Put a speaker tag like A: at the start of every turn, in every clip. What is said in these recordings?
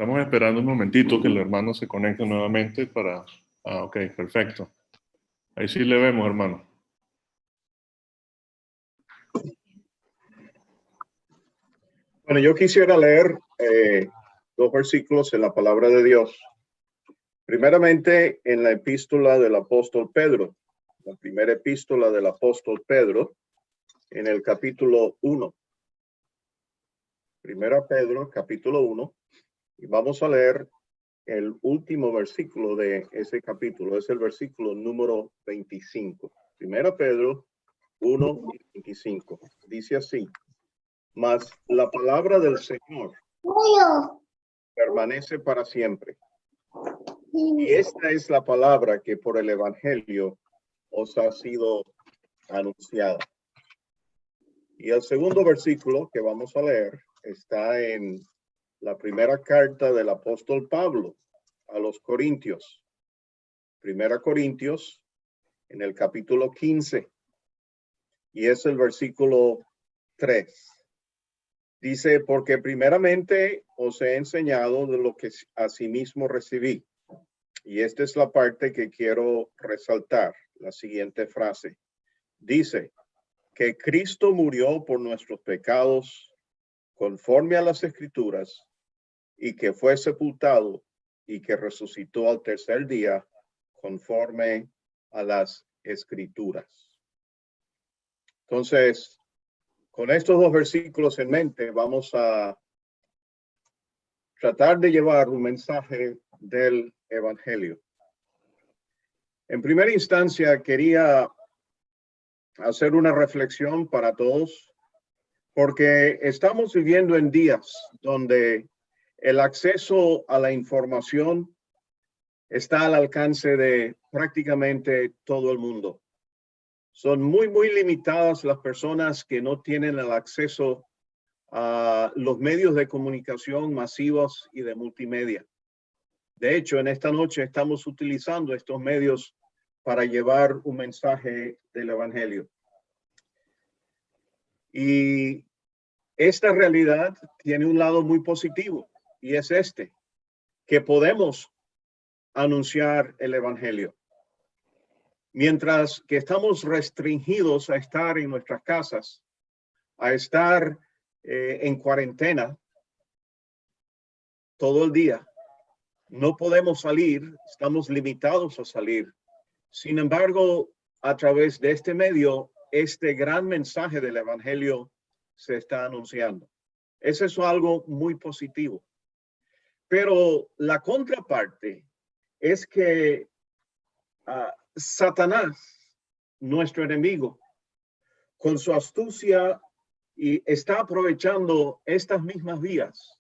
A: Estamos esperando un momentito que el hermano se conecte nuevamente para... Ah, ok, perfecto. Ahí sí le vemos, hermano.
B: Bueno, yo quisiera leer dos versículos en la palabra de Dios. Primeramente, en la epístola del apóstol Pedro, la primera epístola del apóstol Pedro, en el capítulo 1. Primera Pedro, capítulo 1, y vamos a leer el último versículo de ese capítulo, es el versículo número 25. Primera Pedro 1 y 25. Dice así: mas la palabra del Señor permanece para siempre. Y esta es la palabra que por el Evangelio os ha sido anunciada. Y el segundo versículo que vamos a leer está en la primera carta del apóstol Pablo a los Corintios. Primera Corintios, en el capítulo 15. Y es el versículo 3. Dice, porque primeramente os he enseñado de lo que asimismo recibí. Y esta es la parte que quiero resaltar, la siguiente frase. Dice, que Cristo murió por nuestros pecados conforme a las Escrituras, y que fue sepultado y que resucitó al tercer día conforme a las Escrituras. Entonces, con estos dos versículos en mente, vamos a tratar de llevar un mensaje del Evangelio. En primera instancia, quería hacer una reflexión para todos, porque estamos viviendo en días donde el acceso a la información está al alcance de prácticamente todo el mundo. Son muy limitadas las personas que no tienen el acceso a los medios de comunicación masivos y de multimedia. De hecho, en esta noche estamos utilizando estos medios para llevar un mensaje del Evangelio. Y esta realidad tiene un lado muy positivo, y es este, que podemos anunciar el Evangelio. Mientras que estamos restringidos a estar en nuestras casas, a estar en cuarentena todo el día, no podemos salir, estamos limitados a salir. Sin embargo, a través de este medio, este gran mensaje del Evangelio se está anunciando. Eso es algo muy positivo. Pero la contraparte es que Satanás, nuestro enemigo, con su astucia, y está aprovechando estas mismas vías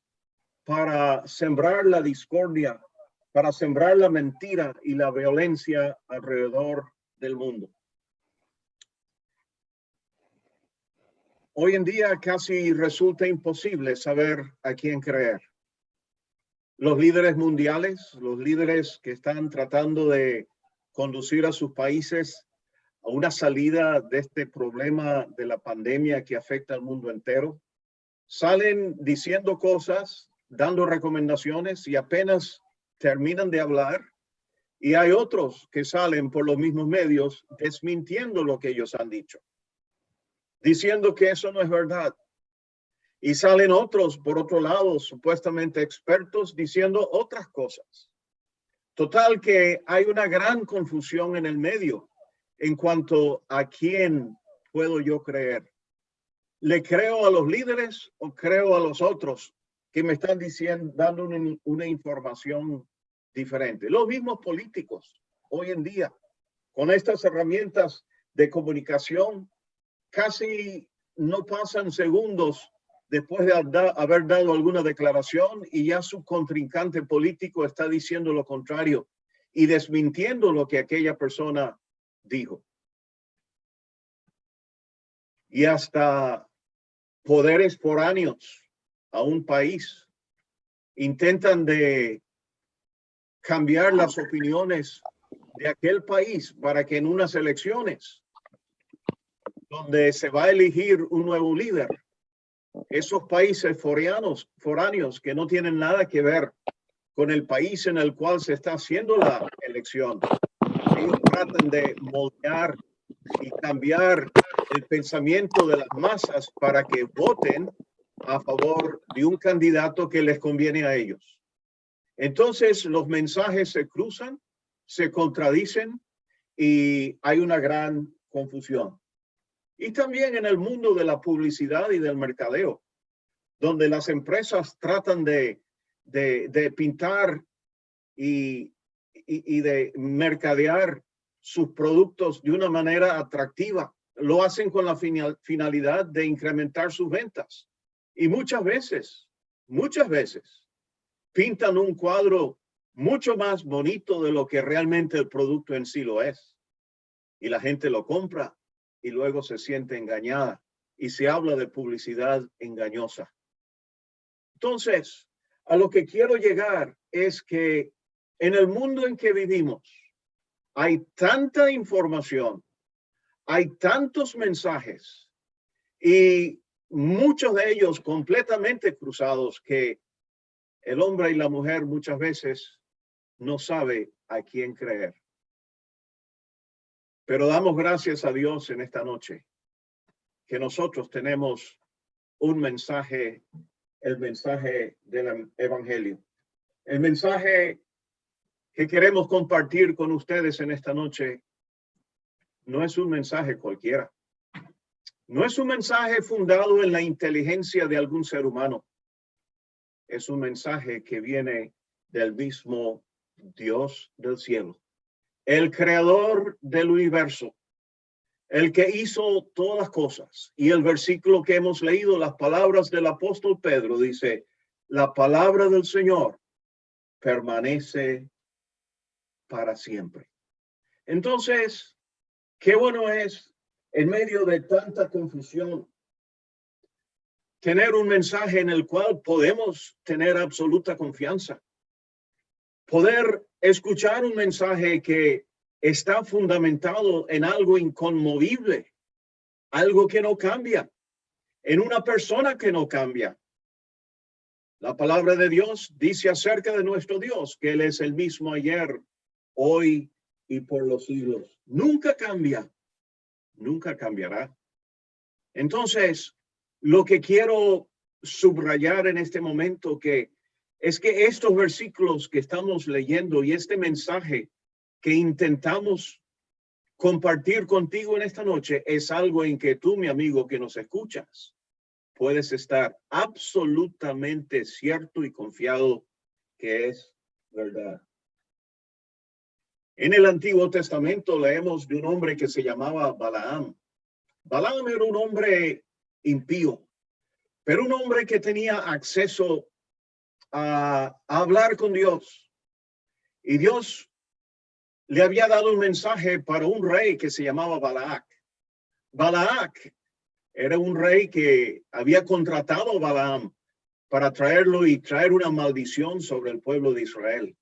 B: para sembrar la discordia, para sembrar la mentira y la violencia alrededor del mundo. Hoy en día casi resulta imposible saber a quién creer. Los líderes mundiales, los líderes que están tratando de conducir a sus países a una salida de este problema de la pandemia que afecta al mundo entero, salen diciendo cosas, dando recomendaciones y apenas terminan de hablar, y hay otros que salen por los mismos medios desmintiendo lo que ellos han dicho, diciendo que eso no es verdad. Y salen otros, por otro lado, supuestamente expertos, diciendo otras cosas. Total que hay una gran confusión en el medio en cuanto a quién puedo yo creer. ¿Le creo a los líderes o creo a los otros que me están diciendo, dando una información diferente? Los mismos políticos hoy en día, con estas herramientas de comunicación, casi no pasan segundos después de haber dado alguna declaración y ya su contrincante político está diciendo lo contrario y desmintiendo lo que aquella persona dijo. Y hasta poderes foráneos a un país intentan de cambiar las opiniones de aquel país para que en unas elecciones donde se va a elegir un nuevo líder, esos países foráneos que no tienen nada que ver con el país en el cual se está haciendo la elección. Ellos tratan de moldear y cambiar el pensamiento de las masas para que voten a favor de un candidato que les conviene a ellos. Entonces los mensajes se cruzan, se contradicen y hay una gran confusión. Y también en el mundo de la publicidad y del mercadeo, donde las empresas tratan de pintar y de mercadear sus productos de una manera atractiva. Lo hacen con la finalidad de incrementar sus ventas. Y muchas veces, pintan un cuadro mucho más bonito de lo que realmente el producto en sí lo es. Y la gente lo compra y luego se siente engañada y se habla de publicidad engañosa. Entonces, a lo que quiero llegar es que en el mundo en que vivimos hay tanta información, hay tantos mensajes y muchos de ellos completamente cruzados que el hombre y la mujer muchas veces no sabe a quién creer. Pero damos gracias a Dios en esta noche que nosotros tenemos un mensaje, el mensaje del Evangelio. El mensaje que queremos compartir con ustedes en esta noche no es un mensaje cualquiera. No es un mensaje fundado en la inteligencia de algún ser humano. Es un mensaje que viene del mismo Dios del cielo, el creador del universo, el que hizo todas las cosas. Y el versículo que hemos leído, las palabras del apóstol Pedro, dice, la palabra del Señor permanece para siempre. Entonces, qué bueno es, en medio de tanta confusión, tener un mensaje en el cual podemos tener absoluta confianza. Poder escuchar un mensaje que está fundamentado en algo inconmovible, algo que no cambia, en una persona que no cambia. La palabra de Dios dice acerca de nuestro Dios que Él es el mismo ayer, hoy y por los siglos. Nunca cambia, nunca cambiará. Entonces, lo que quiero subrayar en este momento es que estos versículos que estamos leyendo y este mensaje que intentamos compartir contigo en esta noche es algo en que tú, mi amigo que nos escuchas, puedes estar absolutamente cierto y confiado que es verdad. En el Antiguo Testamento leemos de un hombre que se llamaba Balaam. Balaam era un hombre impío, pero un hombre que tenía acceso a hablar con Dios. Y Dios le había dado un mensaje para un rey que se llamaba Balac. Balac era un rey que había contratado a Balaam para traerlo y traer una maldición sobre el pueblo de Israel.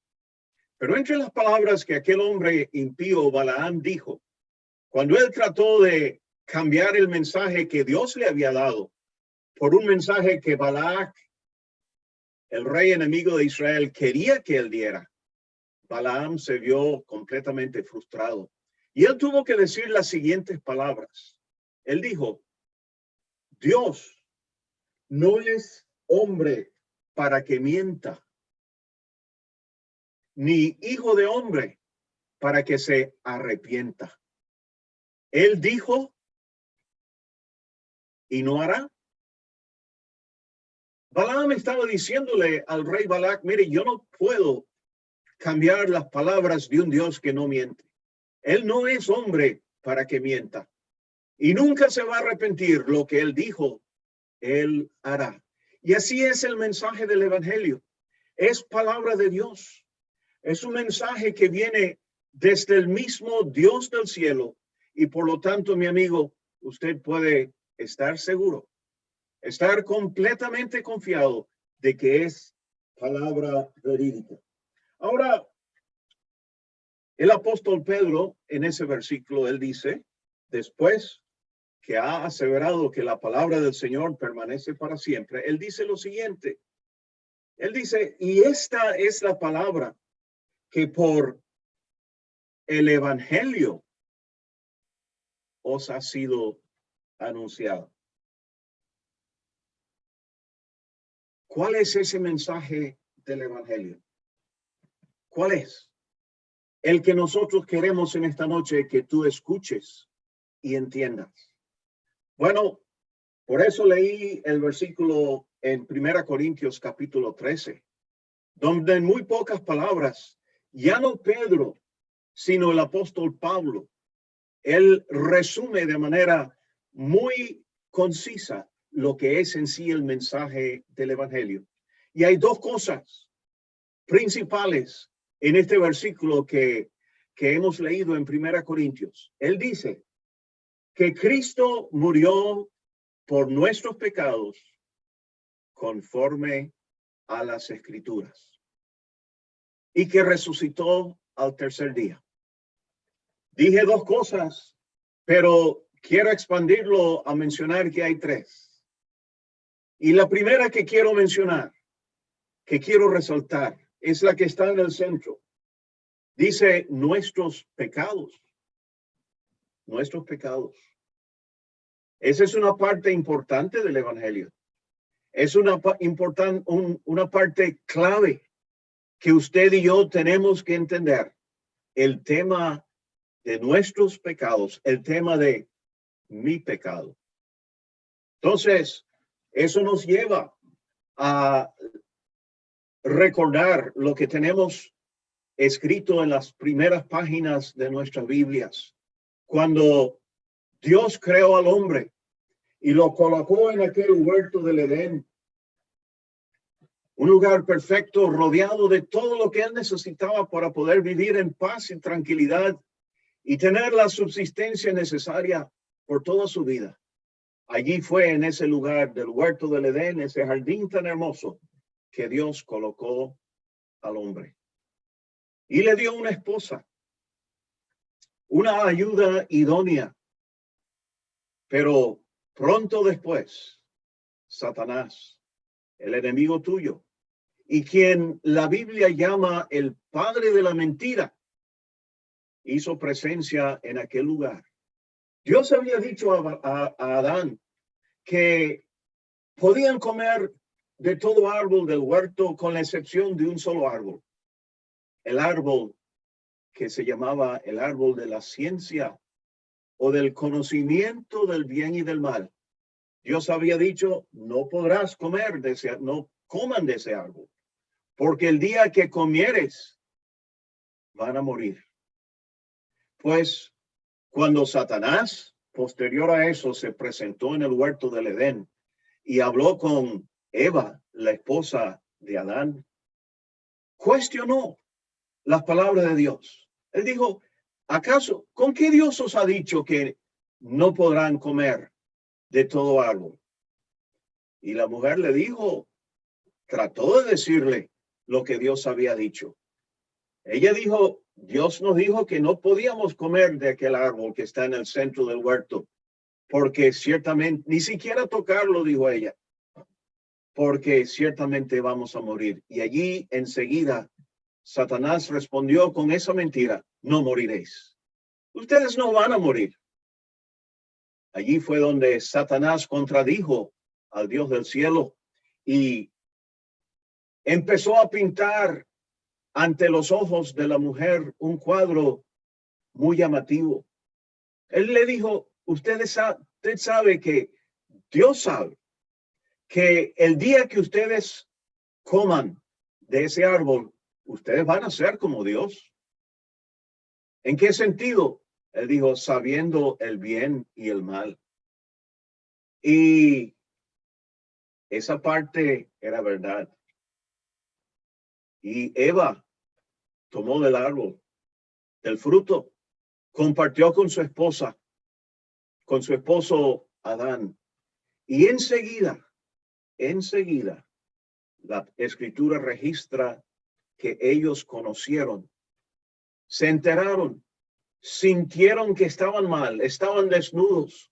B: Pero entre las palabras que aquel hombre impío, Balaam, dijo, cuando él trató de cambiar el mensaje que Dios le había dado por un mensaje que Balac, el rey enemigo de Israel, quería que él diera, Balaam se vio completamente frustrado. Y él tuvo que decir las siguientes palabras. Él dijo, Dios no es hombre para que mienta, ni hijo de hombre para que se arrepienta. Él dijo y no hará. Balaam estaba diciéndole al rey Balac, mire, yo no puedo cambiar las palabras de un Dios que no miente. Él no es hombre para que mienta. Y nunca se va a arrepentir. Lo que él dijo, él hará. Y así es el mensaje del Evangelio. Es palabra de Dios. Es un mensaje que viene desde el mismo Dios del cielo. Y por lo tanto, mi amigo, usted puede estar seguro, estar completamente confiado de que es palabra verídica. Ahora, el apóstol Pedro, en ese versículo, él dice, después que ha aseverado que la palabra del Señor permanece para siempre, él dice lo siguiente, Él dice, y esta es la palabra que por el evangelio os ha sido anunciado. ¿Cuál es ese mensaje del evangelio? ¿Cuál es? El que nosotros queremos en esta noche que tú escuches y entiendas. Bueno, por eso leí el versículo en 1 Corintios capítulo 13, donde en muy pocas palabras, ya no Pedro, sino el apóstol Pablo, él resume de manera muy concisa lo que es en sí el mensaje del evangelio. Y hay dos cosas principales en este versículo que hemos leído en 1 Corintios. Él dice que Cristo murió por nuestros pecados conforme a las Escrituras y que resucitó al tercer día. Dije dos cosas, pero quiero expandirlo a mencionar que hay tres. Y la primera que quiero mencionar, que quiero resaltar, es la que está en el centro. Dice nuestros pecados. Nuestros pecados. Esa es una parte importante del evangelio. Es una parte clave que usted y yo tenemos que entender. El tema de nuestros pecados, el tema de mi pecado. Entonces, eso nos lleva a recordar lo que tenemos escrito en las primeras páginas de nuestras Biblias. Cuando Dios creó al hombre y lo colocó en aquel huerto del Edén, un lugar perfecto, rodeado de todo lo que él necesitaba para poder vivir en paz y tranquilidad y tener la subsistencia necesaria por toda su vida. Allí fue en ese lugar del huerto del Edén, ese jardín tan hermoso, que Dios colocó al hombre. Y le dio una esposa, una ayuda idónea. Pero pronto después, Satanás, el enemigo tuyo, y quien la Biblia llama el padre de la mentira, hizo presencia en aquel lugar. Dios había dicho a Adán que podían comer de todo árbol del huerto con la excepción de un solo árbol. El árbol que se llamaba el árbol de la ciencia o del conocimiento del bien y del mal. Dios había dicho, no podrás comer de ese, no coman de ese árbol, porque el día que comieres van a morir. Pues cuando Satanás, posterior a eso, se presentó en el huerto del Edén y habló con Eva, la esposa de Adán, cuestionó las palabras de Dios. Él dijo, ¿acaso con qué Dios os ha dicho que no podrán comer de todo árbol? Y la mujer le dijo, trató de decirle lo que Dios había dicho. Ella dijo, Dios nos dijo que no podíamos comer de aquel árbol que está en el centro del huerto, porque ciertamente, ni siquiera tocarlo, dijo ella, porque ciertamente vamos a morir. Y allí enseguida Satanás respondió con esa mentira, no moriréis. Ustedes no van a morir. Allí fue donde Satanás contradijo al Dios del cielo y empezó a pintar ante los ojos de la mujer un cuadro muy llamativo. Él le dijo, usted sabe que Dios sabe que el día que ustedes coman de ese árbol, ustedes van a ser como Dios. ¿En qué sentido? Él dijo, sabiendo el bien y el mal. Y esa parte era verdad. Y Eva tomó del árbol, del fruto, compartió con su esposa, con su esposo Adán. Y enseguida, la escritura registra que ellos conocieron, se enteraron, sintieron que estaban mal, estaban desnudos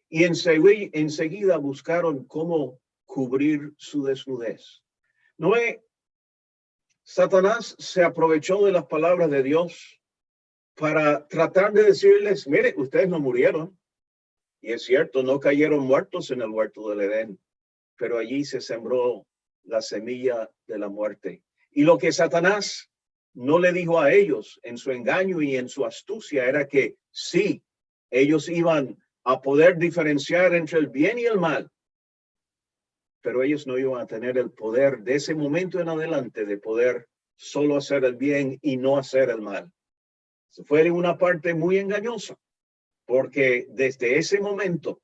B: y enseguida buscaron cómo cubrir su desnudez. Satanás se aprovechó de las palabras de Dios para tratar de decirles, mire, ustedes no murieron. Y es cierto, no cayeron muertos en el huerto del Edén, pero allí se sembró la semilla de la muerte. Y lo que Satanás no le dijo a ellos en su engaño y en su astucia era que sí, ellos iban a poder diferenciar entre el bien y el mal, pero ellos no iban a tener el poder de ese momento en adelante de poder solo hacer el bien y no hacer el mal. Se fue una parte muy engañosa, porque desde ese momento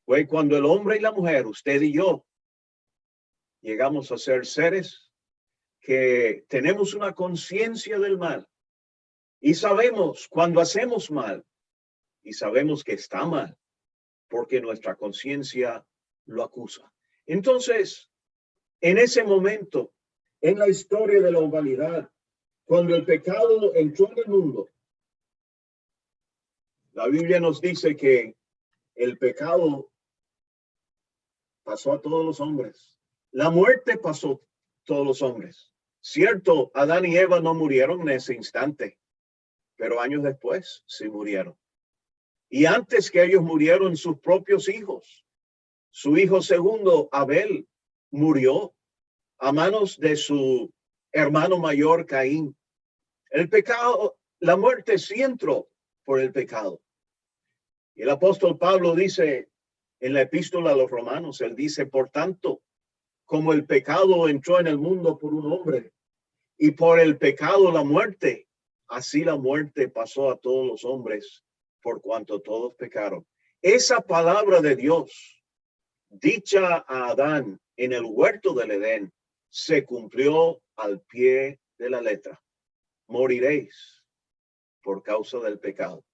B: fue cuando el hombre y la mujer, usted y yo, llegamos a ser seres que tenemos una conciencia del mal y sabemos cuando hacemos mal y sabemos que está mal porque nuestra conciencia lo acusa. Entonces, en ese momento, en la historia de la humanidad, cuando el pecado entró en el mundo, la Biblia nos dice que el pecado pasó a todos los hombres. La muerte pasó a todos los hombres. Cierto, Adán y Eva no murieron en ese instante, pero años después sí murieron. Y antes que ellos murieron, sus propios hijos. Su hijo segundo, Abel, murió a manos de su hermano mayor, Caín. El pecado, la muerte sí entró por el pecado. Y el apóstol Pablo dice en la epístola a los Romanos, él dice, por tanto, como el pecado entró en el mundo por un hombre y por el pecado la muerte, así la muerte pasó a todos los hombres por cuanto todos pecaron. Esa palabra de Dios, dicha a Adán en el huerto del Edén, se cumplió al pie de la letra. Moriréis por causa del pecado.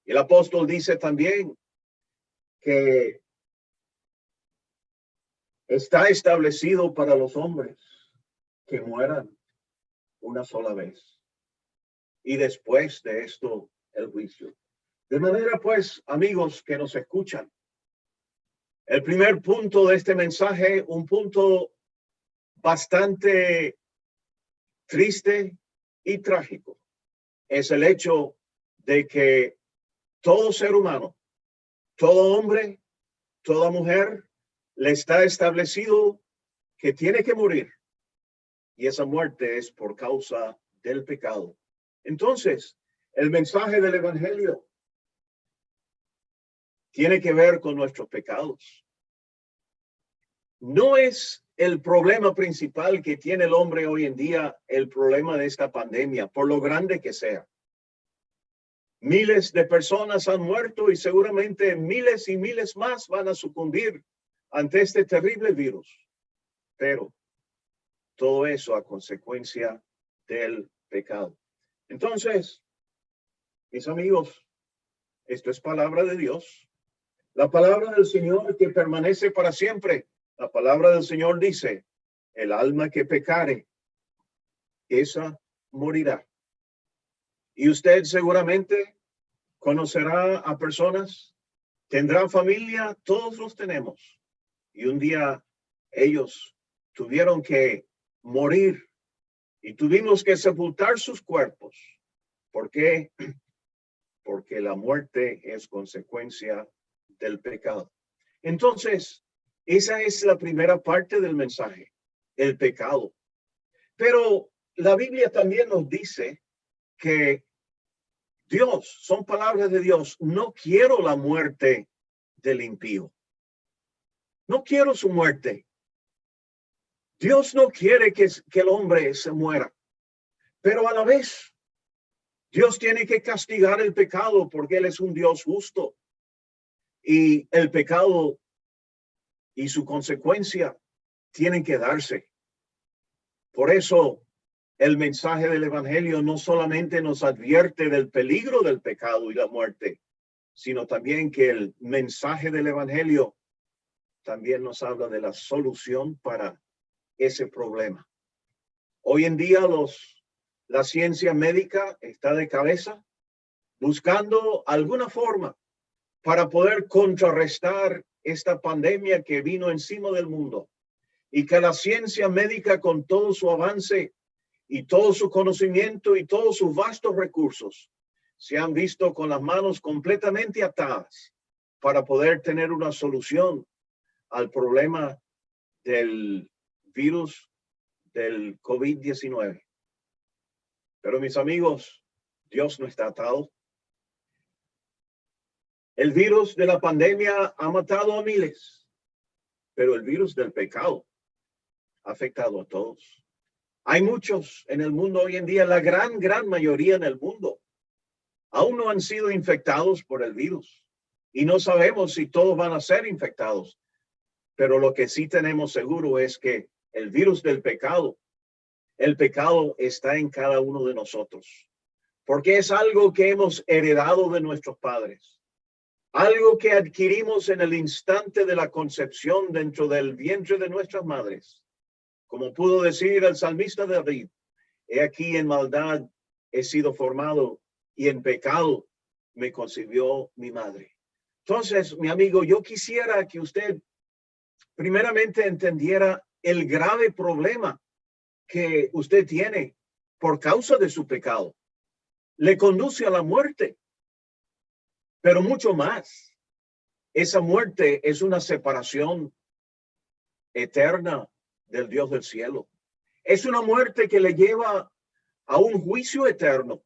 B: El apóstol dice también que está establecido para los hombres que mueran una sola vez. Y después de esto, el juicio. De manera, pues, amigos que nos escuchan, el primer punto de este mensaje, un punto bastante triste y trágico, es el hecho de que todo ser humano, todo hombre, toda mujer, le está establecido que tiene que morir. Y esa muerte es por causa del pecado. Entonces, el mensaje del Evangelio tiene que ver con nuestros pecados. No es el problema principal que tiene el hombre hoy en día, el problema de esta pandemia, por lo grande que sea. Miles de personas han muerto y seguramente miles y miles más van a sucumbir ante este terrible virus. Pero todo eso a consecuencia del pecado. Entonces, mis amigos, esto es palabra de Dios. La palabra del Señor que permanece para siempre. La palabra del Señor dice, el alma que pecare, esa morirá. Y usted seguramente conocerá a personas, tendrá familia, todos los tenemos. Y un día ellos tuvieron que morir y tuvimos que sepultar sus cuerpos. ¿Por qué? Porque la muerte es consecuencia del pecado. Entonces, esa es la primera parte del mensaje, el pecado. Pero la Biblia también nos dice que Dios, son palabras de Dios, no quiero la muerte del impío. No quiero su muerte. Dios no quiere que el hombre se muera. Pero a la vez, Dios tiene que castigar el pecado porque Él es un Dios justo. Y el pecado y su consecuencia tienen que darse. Por eso, el mensaje del Evangelio no solamente nos advierte del peligro del pecado y la muerte, sino también que el mensaje del Evangelio también nos habla de la solución para ese problema. Hoy en día la ciencia médica está de cabeza buscando alguna forma para poder contrarrestar esta pandemia que vino encima del mundo. y que la ciencia médica, con todo su avance y todo su conocimiento y todos sus vastos recursos, se han visto con las manos completamente atadas para poder tener una solución al problema del virus del COVID-19. Pero mis amigos, Dios no está atado. El virus de la pandemia ha matado a miles, pero el virus del pecado ha afectado a todos. Hay muchos en el mundo hoy en día, la gran mayoría en el mundo, aún no han sido infectados por el virus. Y no sabemos si todos van a ser infectados. Pero lo que sí tenemos seguro es que el virus del pecado, el pecado está en cada uno de nosotros. Porque es algo que hemos heredado de nuestros padres. Algo que adquirimos en el instante de la concepción dentro del vientre de nuestras madres. Como pudo decir el salmista David, he aquí en maldad he sido formado y en pecado me concibió mi madre. Entonces, mi amigo, yo quisiera que usted primeramente entendiera el grave problema que usted tiene por causa de su pecado. Le conduce a la muerte, pero mucho más. Esa muerte es una separación eterna del Dios del cielo. Es una muerte que le lleva a un juicio eterno,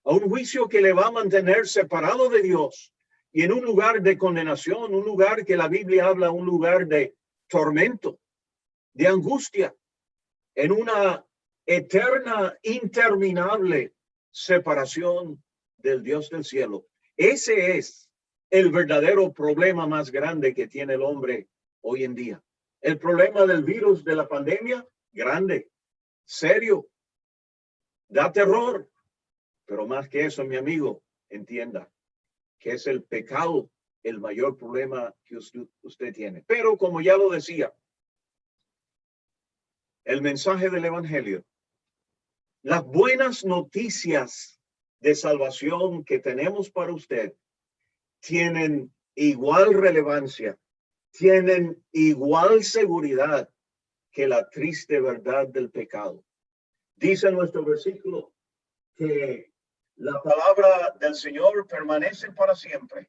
B: a un juicio que le va a mantener separado de Dios y en un lugar de condenación, un lugar que la Biblia habla, un lugar de tormento, de angustia, en una eterna, interminable separación del Dios del cielo. Ese es el verdadero problema más grande que tiene el hombre hoy en día. El problema del virus de la pandemia, grande, serio, da terror. Pero más que eso, mi amigo, entienda que es el pecado el mayor problema que usted tiene. Pero como ya lo decía, el mensaje del evangelio, las buenas noticias de salvación que tenemos para usted tienen igual relevancia, tienen igual seguridad que la triste verdad del pecado. Dice nuestro versículo que la palabra del Señor permanece para siempre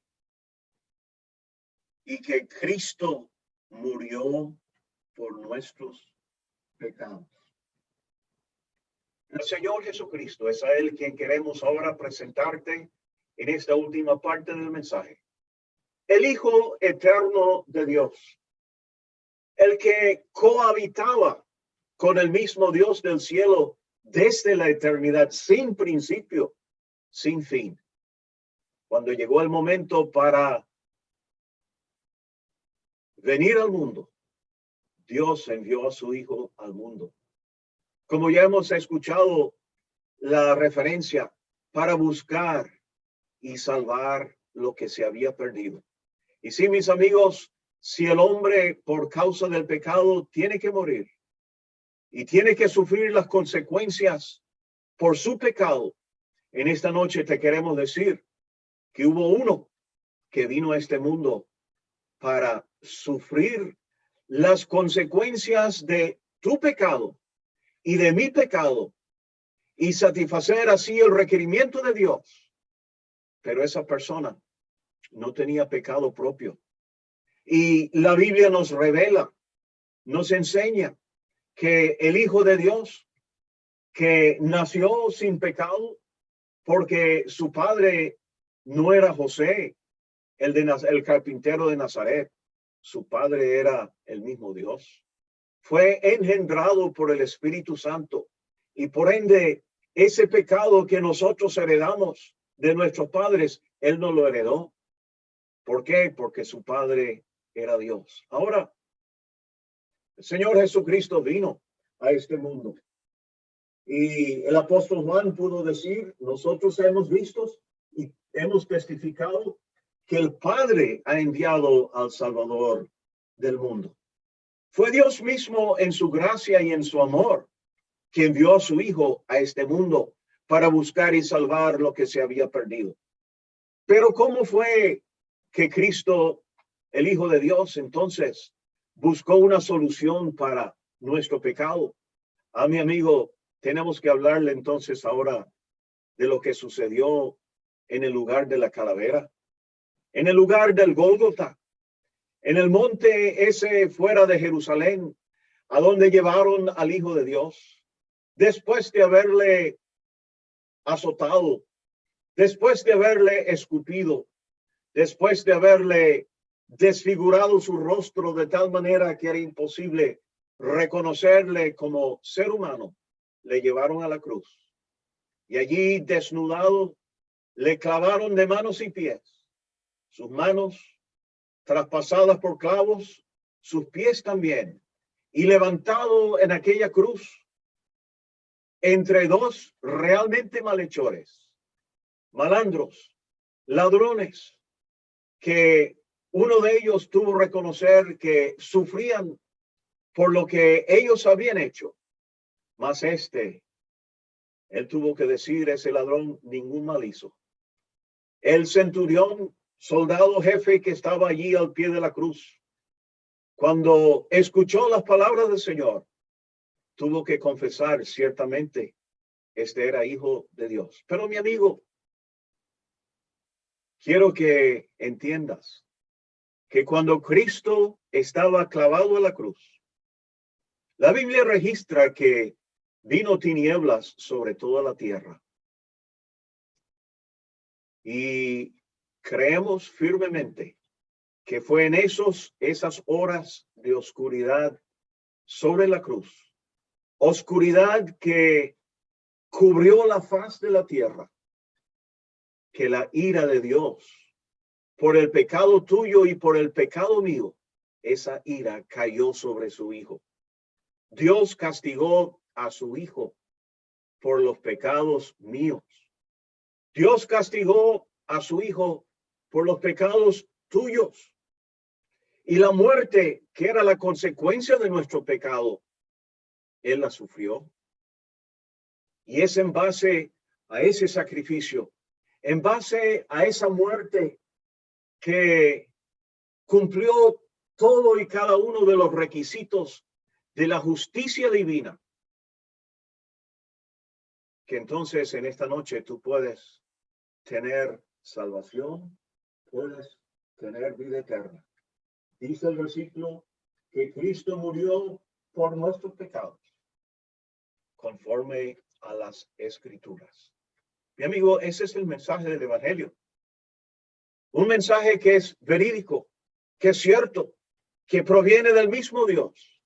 B: y que Cristo murió por nuestros pecados. El Señor Jesucristo es a Él quien queremos ahora presentarte en esta última parte del mensaje. El Hijo eterno de Dios, el que cohabitaba con el mismo Dios del cielo desde la eternidad, sin principio, sin fin. Cuando llegó el momento para venir al mundo, Dios envió a su Hijo al mundo. Como ya hemos escuchado la referencia, para buscar y salvar lo que se había perdido. Y sí, mis amigos, si el hombre por causa del pecado tiene que morir y tiene que sufrir las consecuencias por su pecado, en esta noche te queremos decir que hubo uno que vino a este mundo para sufrir las consecuencias de tu pecado y de mi pecado y satisfacer así el requerimiento de Dios. Pero esa persona no tenía pecado propio. Y la Biblia nos revela, nos enseña que el Hijo de Dios, que nació sin pecado, porque su padre no era José, el carpintero de Nazaret. Su padre era el mismo Dios. Fue engendrado por el Espíritu Santo y por ende ese pecado que nosotros heredamos de nuestros padres, él no lo heredó. ¿Por qué? Porque su padre era Dios. Ahora, el Señor Jesucristo vino a este mundo. Y el apóstol Juan pudo decir, nosotros hemos visto y hemos testificado que el Padre ha enviado al Salvador del mundo. Fue Dios mismo en su gracia y en su amor que envió a su Hijo a este mundo para buscar y salvar lo que se había perdido. Pero ¿cómo fue que Cristo, el Hijo de Dios, entonces buscó una solución para nuestro pecado. A mi amigo, tenemos que hablarle entonces ahora de lo que sucedió en el lugar de la calavera, en el lugar del Gólgota, en el monte ese fuera de Jerusalén, a donde llevaron al Hijo de Dios, después de haberle azotado, después de haberle escupido, después de haberle desfigurado su rostro de tal manera que era imposible reconocerle como ser humano, le llevaron a la cruz. Y allí, desnudado, le clavaron de manos y pies, sus manos traspasadas por clavos, sus pies también, y levantado en aquella cruz entre dos realmente malhechores, malandros, ladrones, que uno de ellos tuvo que reconocer que sufrían por lo que ellos habían hecho, mas él tuvo que decir, ese ladrón ningún mal hizo. El centurión, soldado jefe que estaba allí al pie de la cruz, cuando escuchó las palabras del Señor, tuvo que confesar ciertamente, era hijo de Dios. Pero mi amigo, quiero que entiendas que cuando Cristo estaba clavado a la cruz, la Biblia registra que vino tinieblas sobre toda la tierra. Y creemos firmemente que fue en esas horas de oscuridad sobre la cruz, oscuridad que cubrió la faz de la tierra, que la ira de Dios por el pecado tuyo y por el pecado mío, esa ira cayó sobre su Hijo. Dios castigó a su Hijo por los pecados míos. Dios castigó a su Hijo por los pecados tuyos. Y la muerte, que era la consecuencia de nuestro pecado, Él la sufrió. Y es en base a ese sacrificio, en base a esa muerte que cumplió todo y cada uno de los requisitos de la justicia divina, que entonces en esta noche tú puedes tener salvación, puedes tener vida eterna. Dice el versículo que Cristo murió por nuestros pecados, conforme a las Escrituras. Mi amigo, ese es el mensaje del Evangelio. Un mensaje que es verídico, que es cierto, que proviene del mismo Dios.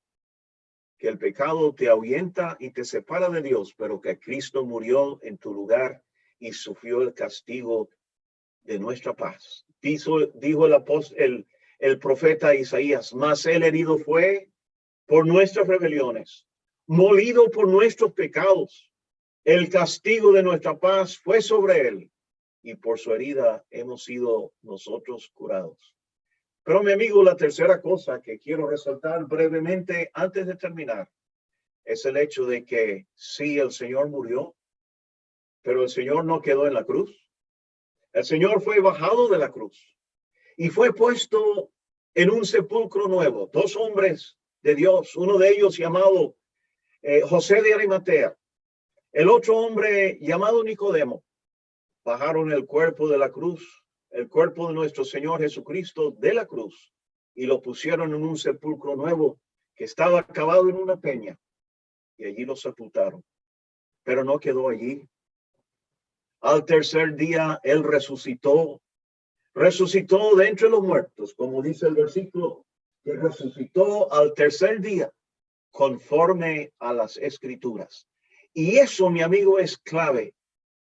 B: Que el pecado te ahuyenta y te separa de Dios, pero que Cristo murió en tu lugar y sufrió el castigo de nuestra paz. Dijo el profeta Isaías, mas él herido fue por nuestras rebeliones, molido por nuestros pecados. El castigo de nuestra paz fue sobre él, y por su herida hemos sido nosotros curados. Pero mi amigo, la tercera cosa que quiero resaltar brevemente antes de terminar es el hecho de que sí, el Señor murió, pero el Señor no quedó en la cruz. El Señor fue bajado de la cruz y fue puesto en un sepulcro nuevo. Dos hombres de Dios, uno de ellos llamado José de Arimatea, el otro hombre llamado Nicodemo, bajaron el cuerpo de la cruz, el cuerpo de nuestro Señor Jesucristo de la cruz, y lo pusieron en un sepulcro nuevo que estaba cavado en una peña, y allí lo sepultaron. Pero no quedó allí. Al tercer día él resucitó de entre los muertos, como dice el versículo, que resucitó al tercer día conforme a las Escrituras. Y eso, mi amigo, es clave.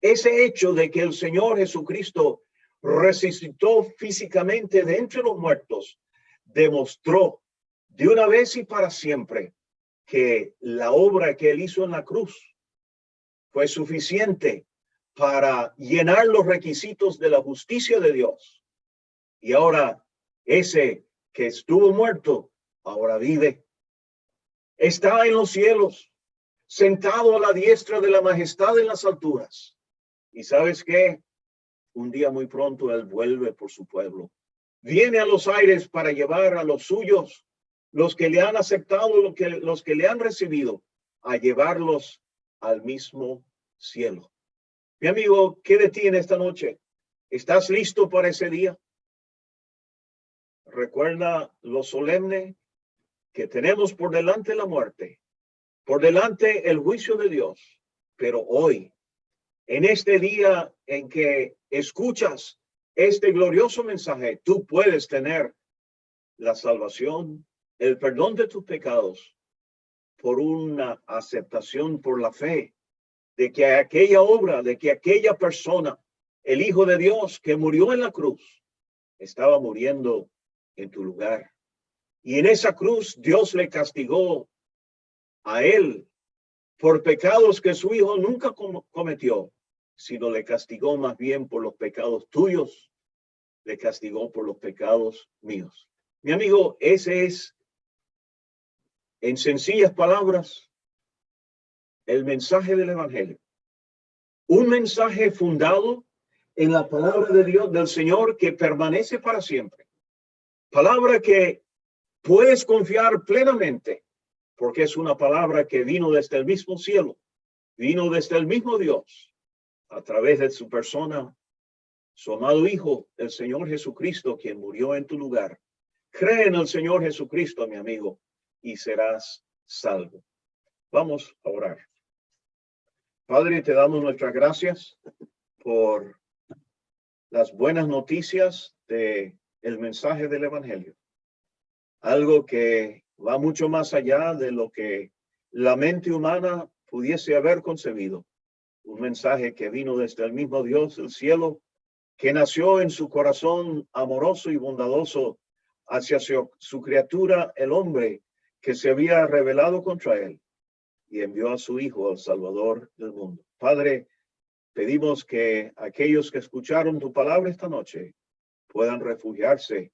B: Ese hecho de que el Señor Jesucristo resucitó físicamente de entre los muertos demostró de una vez y para siempre que la obra que él hizo en la cruz fue suficiente para llenar los requisitos de la justicia de Dios. Y ahora ese que estuvo muerto, ahora vive. Está en los cielos, sentado a la diestra de la majestad en las alturas. ¿Y sabes qué? Un día muy pronto él vuelve por su pueblo. Viene a los aires para llevar a los suyos los que le han aceptado, los que le han recibido, a llevarlos al mismo cielo. Mi amigo, ¿qué de ti en esta noche? ¿Estás listo para ese día? Recuerda lo solemne que tenemos por delante la muerte, por delante el juicio de Dios. Pero hoy, en este día en que escuchas este glorioso mensaje, tú puedes tener la salvación, el perdón de tus pecados, por una aceptación por la fe de que aquella obra, de que aquella persona, el Hijo de Dios que murió en la cruz, estaba muriendo en tu lugar. Y en esa cruz Dios le castigó a él por pecados que su Hijo nunca cometió, sino le castigó más bien por los pecados tuyos, le castigó por los pecados míos. Mi amigo, ese es, en sencillas palabras, el mensaje del Evangelio. Un mensaje fundado en la palabra de Dios, del Señor, que permanece para siempre. Palabra que puedes confiar plenamente, porque es una palabra que vino desde el mismo cielo, vino desde el mismo Dios, a través de su persona, su amado Hijo, el Señor Jesucristo, quien murió en tu lugar. Cree en el Señor Jesucristo, mi amigo, y serás salvo. Vamos a orar. Padre, te damos nuestras gracias por las buenas noticias de el mensaje del Evangelio. Algo que va mucho más allá de lo que la mente humana pudiese haber concebido. Un mensaje que vino desde el mismo Dios del cielo, que nació en su corazón amoroso y bondadoso hacia su criatura, el hombre, que se había rebelado contra él, y envió a su Hijo, al Salvador del mundo. Padre, pedimos que aquellos que escucharon tu palabra esta noche puedan refugiarse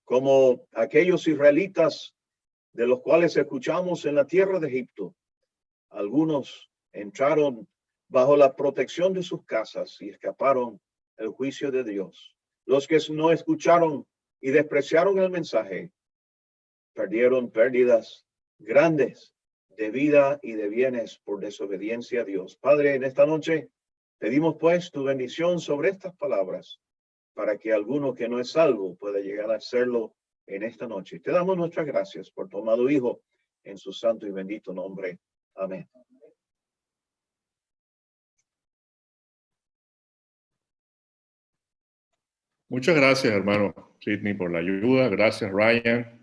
B: como aquellos israelitas de los cuales escuchamos en la tierra de Egipto. Algunos entraron bajo la protección de sus casas y escaparon el juicio de Dios. Los que no escucharon y despreciaron el mensaje perdieron pérdidas grandes de vida y de bienes por desobediencia a Dios. Padre, en esta noche pedimos pues tu bendición sobre estas palabras para que alguno que no es salvo pueda llegar a serlo en esta noche. Te damos nuestras gracias por tu amado Hijo en su santo y bendito nombre. Amén.
A: Muchas gracias, hermano Sidney, por la ayuda. Gracias, Ryan,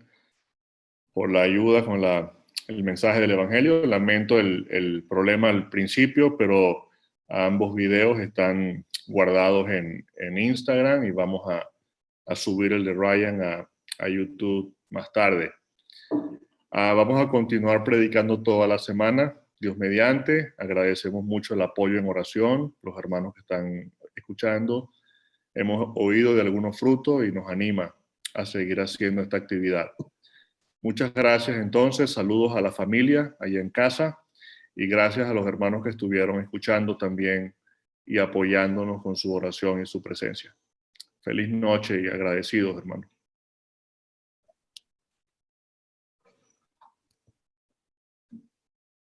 A: por la ayuda con el mensaje del Evangelio. Lamento el problema al principio, pero ambos videos están guardados en Instagram y vamos a subir el de Ryan a YouTube más tarde. Vamos a continuar predicando toda la semana, Dios mediante. Agradecemos mucho el apoyo en oración, los hermanos que están escuchando. Hemos oído de algunos frutos y nos anima a seguir haciendo esta actividad. Muchas gracias entonces, saludos a la familia allá en casa y gracias a los hermanos que estuvieron escuchando también y apoyándonos con su oración y su presencia. Feliz noche y agradecidos, hermanos.